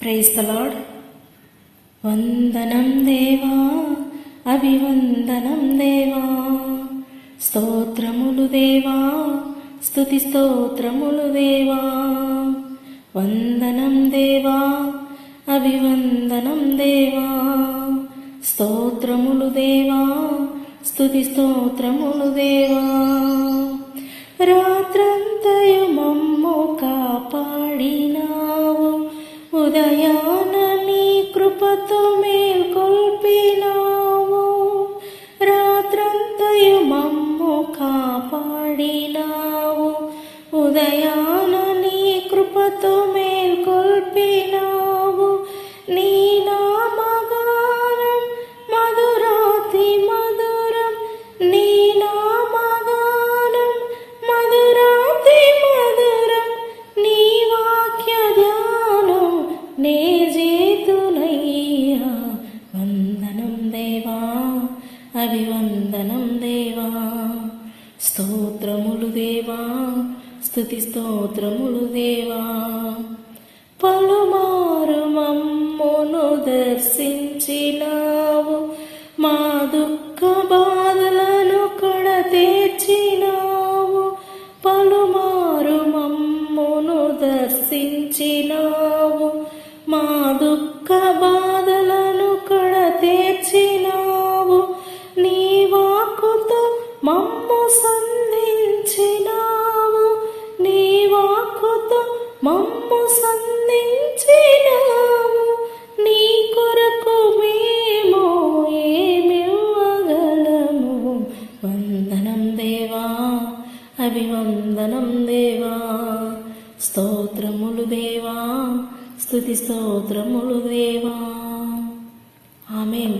Praise the lord. వందనం దేవా, అభివందనం దేవా, స్తోత్రములు దేవా, స్తుతి స్తోత్రములు దేవా. వందనం దేవా, అభివందనం దేవా, స్తోత్రములు దేవా, స్తుతి స్తోత్రములు దేవా. రాత్రంతయు మమ్ము కాపాడినావు, ఉదయాన నీ కృపతో మేల్కొల్పినావు. రాత్రంతయు మమ్ము కాపాడినావు, ఉదయాన నీ కృపతో మేల్కొల్పినావు. నీ నామగానం మధురాతి మధురం, నీ నామగానం మధురాతి మధురం. నీ వాక్య ధ్యానం నే చేతునయ్యా. వందనం దేవా, అభివందనం దేవా, స్తోత్రములు దేవా, స్తుతి స్తోత్రములు దేవా. పలుమారు మమ్మును దర్శించినావు, మా దుఃఖ బాధలను కడతీర్చినావు. పలుమారు మమ్మును దర్శించినావు, మా దుఃఖ బాధలను కడతీర్చినావు. నీ వాక్కుతో మమ్ము సంధించినావు, నీ వాక్కుతో మమ్ము సంధించినావు. నీ కొరకు మేము ఏమివ్వగలము. వందనం దేవా, అభివందనం దేవా, స్తోత్రములు దేవా, స్తుతి స్తోత్రములు దేవా. ఆమేన్.